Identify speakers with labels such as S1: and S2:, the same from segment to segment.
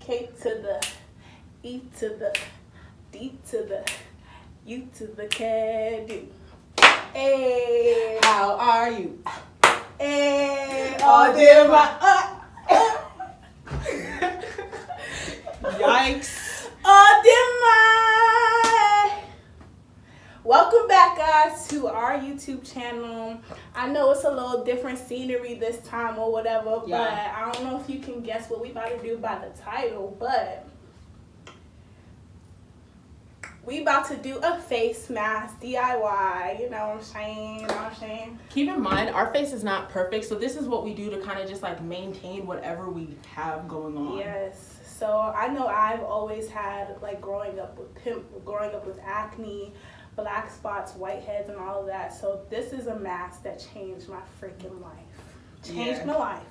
S1: K to the E to the D to the U to the can do. Hey,
S2: How are you?
S1: Hey,
S2: Oh, dear, Yikes.
S1: Oh, dear, welcome back, guys, to our YouTube channel. I know it's a little different scenery this time or whatever, but I don't know if you can guess what we about to do by the title, but we about to do a face mask DIY, you know what I'm saying?
S2: Keep in mind, our face is not perfect, so this is what we do to kind of just like maintain whatever we have going on.
S1: Yes. So I know I've always had, like, growing up with acne, black spots, whiteheads, and all of that. So this is a mask that changed my freaking life. Changed my life.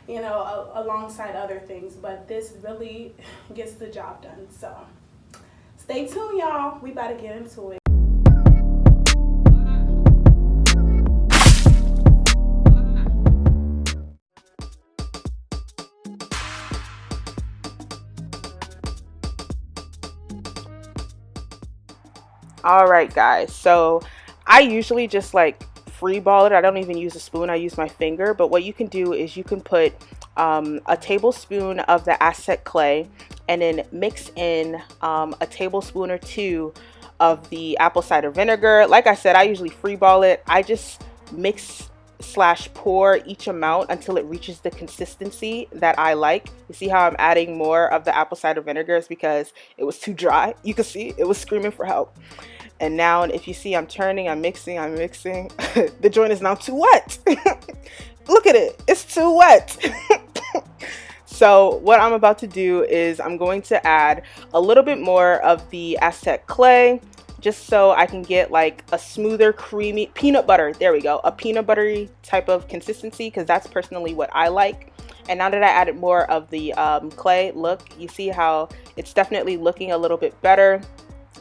S1: You know, alongside other things, but this really gets the job done. So stay tuned, y'all. We about to get into it.
S3: All right, guys, so I usually just like free ball it. I don't even use a spoon, I use my finger. But what you can do is you can put a tablespoon of the aztec clay and then mix in a tablespoon or two of the apple cider vinegar. Like I said, I usually free ball it. I just mix / pour each amount until it reaches the consistency that I like. You see how I'm adding more of the apple cider vinegar is because it was too dry. You can see it was screaming for help. And now if you see I'm turning, I'm mixing. The joint is now too wet. Look at it, it's too wet. So what I'm about to do is I'm going to add a little bit more of the aztec clay, just so I can get like a smoother, creamy peanut butter. There we go, a peanut buttery type of consistency, because that's personally what I like. And now that I added more of the clay, look, you see how it's definitely looking a little bit better.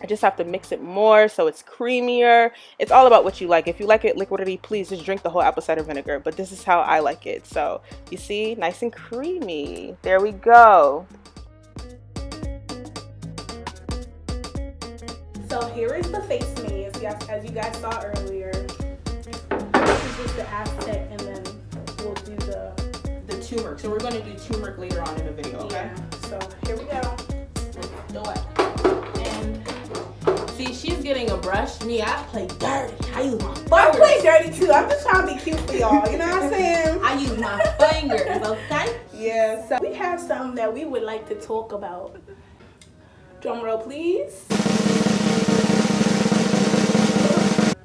S3: I just have to mix it more so it's creamier. It's all about what you like. If you like it liquidy, please just drink the whole apple cider vinegar. But this is how I like it. So you see, nice and creamy. There we go.
S1: So here is the face mask, as you guys saw earlier. This is just the aztec, and then we'll do the
S2: turmeric. So we're going to do turmeric later on in the video, okay?
S1: Yeah. So here we go.
S2: Do it. See, she's getting a brush. Me, I play dirty. I use my fingers.
S1: I play dirty too. I'm just trying to be cute for y'all. You know what I'm saying?
S2: I use my fingers, okay?
S1: Yeah. So we have something that we would like to talk about. Drum roll, please.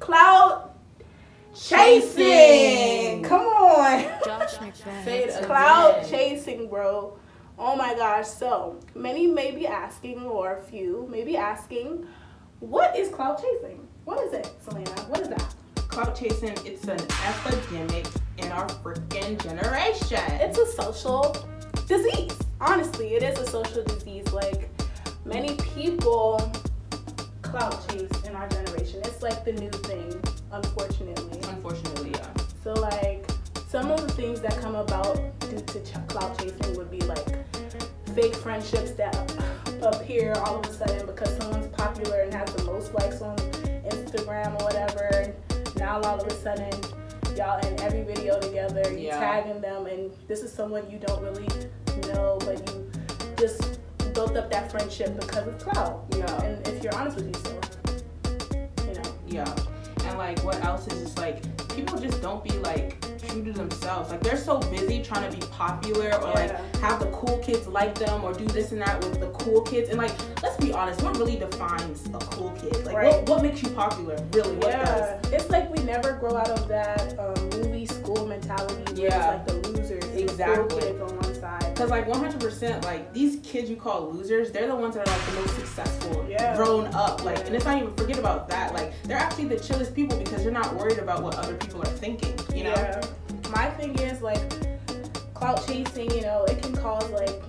S1: Clout chasing. Come on.
S2: Say it
S1: Clout chasing, bro. Oh my gosh. So many may be asking, or a few may be asking, what is clout chasing? What is it, Selena? What is that?
S2: Clout chasing, it's an epidemic in our freaking generation.
S1: It's a social disease. Honestly, it is a social disease. Like, many people clout chase in our generation. It's like the new thing, unfortunately.
S2: Unfortunately, yeah.
S1: So, like, some of the things that come about due to clout chasing would be like fake friendships that appear all of a sudden because someone's popular and has the most likes on Instagram or whatever. Now all of a sudden, y'all in every video together, you tagging them, and this is someone you don't really know, but you just built up that friendship because of clout.
S2: Yeah.
S1: And if you're honest with yourself, you know.
S2: Yeah. And like, what else is just like, people just don't be like true to themselves. Like, they're so busy trying to be popular or like have the cool kids like them or do this and that with the cool kids. And like, let's be honest, what really defines a cool kid? Like, what makes you popular? Really, what does?
S1: It's like we never grow out of that movie school mentality where it's like the losers,
S2: exactly,
S1: the cool kids on one side.
S2: Because like 100%, like these kids you call losers, they're the ones that are like the most successful, grown up. Like, and it's not even, forget about that. Like, they're actually the chillest people because you're not worried about what other people are thinking. You know.
S1: Yeah. My thing is, like, clout chasing, you know, it can cause like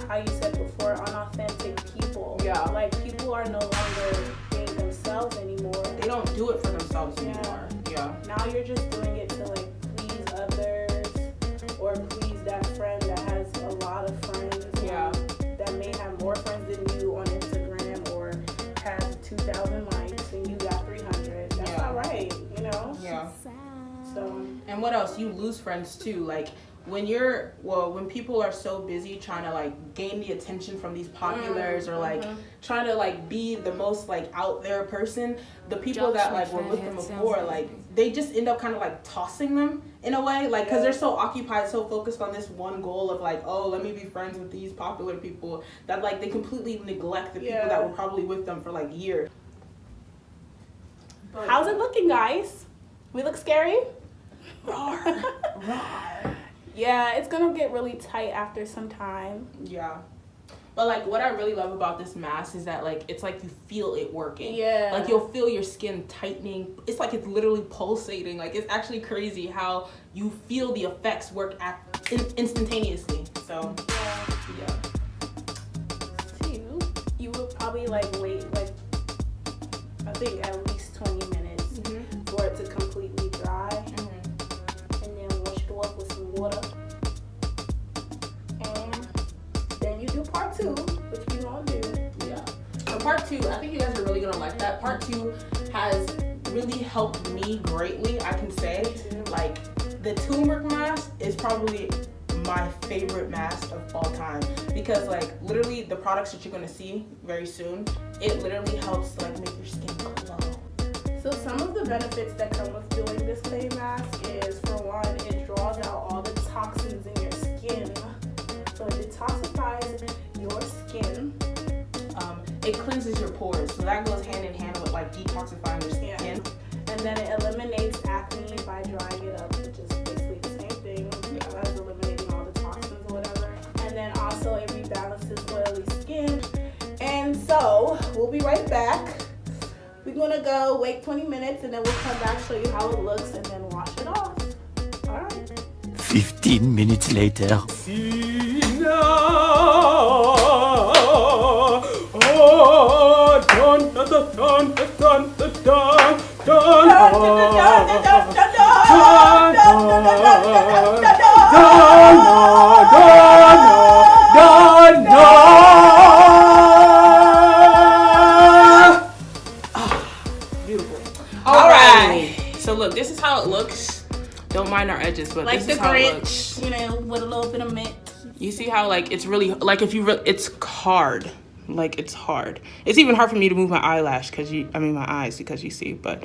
S1: how you said before, unauthentic people.
S2: Yeah.
S1: Like, people are no longer being themselves anymore.
S2: They don't do it for themselves anymore. Yeah.
S1: Now you're just doing it to like please others or please that friend that has a lot of friends.
S2: Yeah. else, you lose friends too. Like when people are so busy trying to like gain the attention from these populars or like trying to like be the most like out there person, the people that like were with them before, like they just end up kind of like tossing them in a way, like because they're so occupied, so focused on this one goal of like, oh, let me be friends with these popular people, that like they completely neglect the people that were probably with them for like years.
S1: But how's it looking, guys? We look scary?
S2: Roar.
S1: Yeah, it's gonna get really tight after some time.
S2: Yeah. But like what I really love about this mask is that like it's like you feel it working.
S1: Yeah.
S2: Like you'll feel your skin tightening. It's like it's literally pulsating. Like it's actually crazy how you feel the effects work instantaneously. So yeah.
S1: So you would probably like wait like I think at least 20 minutes for it to completely dry. And then wash it off with some water. And then you do part 2, which we gonna do.
S2: Yeah. So part 2, I think you guys are really gonna like that. Part 2 has really helped me greatly, I can say. Like the turmeric mask is probably my favorite mask of all time, because like literally the products that you're gonna see very soon, it literally helps to like make your skin glow.
S1: So some of the benefits that come with doing this clay mask is, for one, it draws out all the toxins in your skin. So it detoxifies your skin.
S2: It cleanses your pores, so that goes hand in hand with like detoxifying your skin.
S1: And then it eliminates acne by drying it up, which is basically the same thing as eliminating all the toxins or whatever. And then also it rebalances oily skin. And so we'll be right back. We're gonna go wait 20 minutes and then we'll come back, show you how it looks, and then wash it off. All right.
S4: 15 minutes later.
S2: So look, this is how it looks. Don't mind our edges, but
S1: like
S2: this
S1: the
S2: is how it
S1: Grinch,
S2: looks.
S1: you know, with a little bit of mint.
S2: You see how like it's really like if you it's hard, like it's hard. It's even hard for me to move my eyelash my eyes because you see, but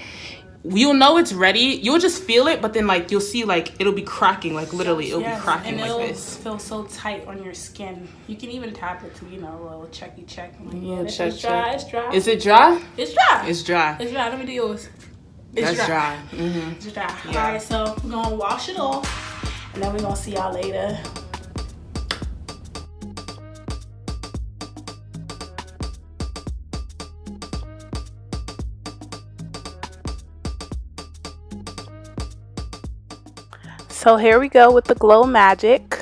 S2: you'll know it's ready. You'll just feel it, but then like you'll see like it'll be cracking, like literally it'll be cracking
S1: and
S2: like this.
S1: Feel so tight on your skin. You can even tap it to, you know, a little checky check.
S2: Yeah,
S1: it's dry. It's dry.
S2: Is it dry?
S1: It's dry.
S2: It's dry.
S1: It's dry. Let me do yours.
S2: That's dry.
S1: It's dry.
S2: Yeah.
S1: All right, so we're gonna wash it off, and then we're gonna see y'all later. So here we go with the Glow Magic.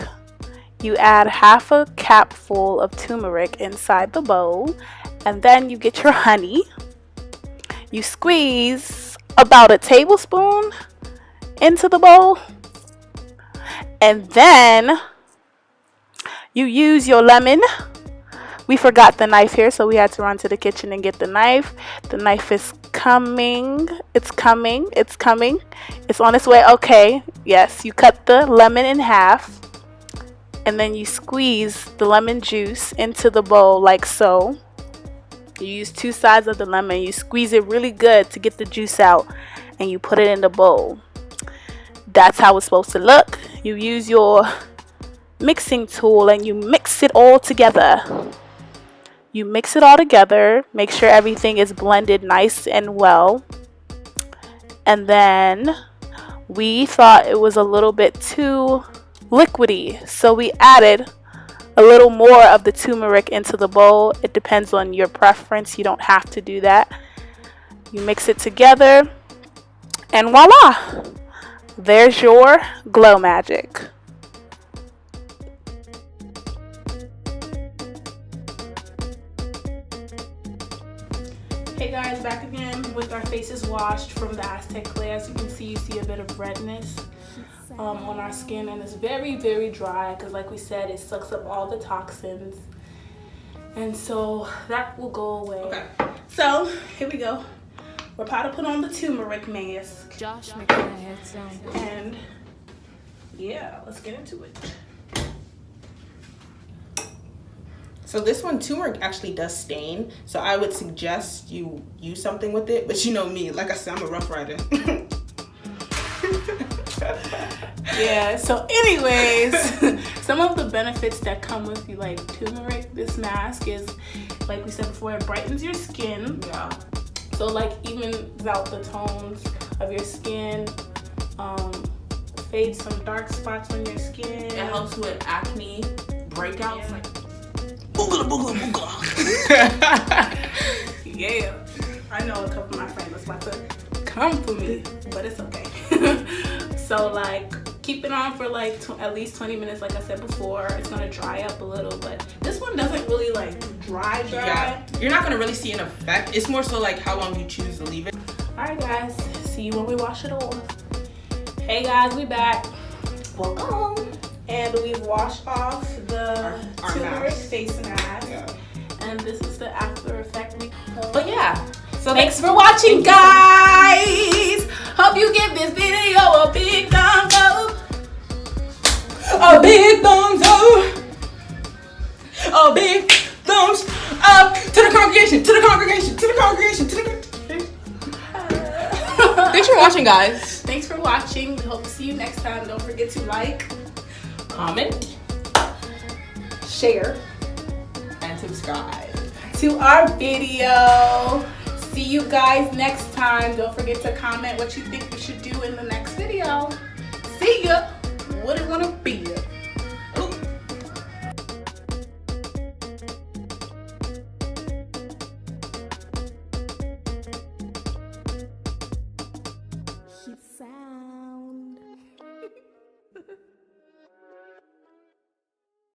S1: You add half a capful of turmeric inside the bowl, and then you get your honey. You squeeze about a tablespoon into the bowl, and then you use your lemon. We forgot the knife here, so we had to run to the kitchen and get the knife. The knife is coming. It's coming. It's coming. It's on its way. Okay, yes, you cut the lemon in half, and then you squeeze the lemon juice into the bowl like so. You use 2 sides of the lemon. You squeeze it really good to get the juice out, and you put it in the bowl. That's how it's supposed to look. You use your mixing tool and you mix it all together. You mix it all together. Make sure everything is blended nice and well. And then we thought it was a little bit too liquidy, so we added a little more of the turmeric into the bowl. It depends on your preference. You don't have to do that. You mix it together, and voila! There's your Glow Magic. Hey guys, back again with our faces washed from the Aztec clay. As you can see, you see a bit of redness on our skin, and it's very, very dry because, like we said, it sucks up all the toxins, and so that will go away. Okay. So here we go. We're about to put on the turmeric mask,
S5: Josh, make my head sound.
S1: and yeah, let's get into it.
S2: So this one, turmeric actually does stain. So I would suggest you use something with it. But you know me, like I said, I'm a rough rider.
S1: Yeah, so anyways, some of the benefits that come with like turmeric, this mask is, like we said before, it brightens your skin.
S2: Yeah.
S1: So like evens out the tones of your skin, fades some dark spots on your skin.
S2: It helps with acne breakouts.
S1: Yeah.
S2: Like, boogla, boogla, boogla.
S1: Yeah, I know a couple of my friends that's about to come for me, but it's okay. So like keep it on for like at least 20 minutes, like I said before. It's gonna dry up a little, but this one doesn't really like dry.
S2: Yeah, you're not gonna really see an effect. It's more so like how long you choose to leave it.
S1: All right, guys, see you when we wash it off. Hey guys, we back.
S2: Welcome.
S1: And we've washed off the
S2: Our
S1: turmeric
S2: mask.
S1: face mask.
S2: Yeah.
S1: And this is the after effect.
S2: But yeah. So
S1: Thanks for watching, guys. Hope you give this video a big thumbs up.
S2: A big thumbs up. A big thumbs up to the congregation, to the congregation, to the congregation, to the congregation. Thanks for watching, guys.
S1: Thanks for watching. We hope to see you next time. Don't forget to like,
S2: Comment,
S1: share
S2: and subscribe
S1: to our video. See you guys next time. Don't forget to comment what you think we should do in the next video. See ya. What it wanna be?
S5: Sound.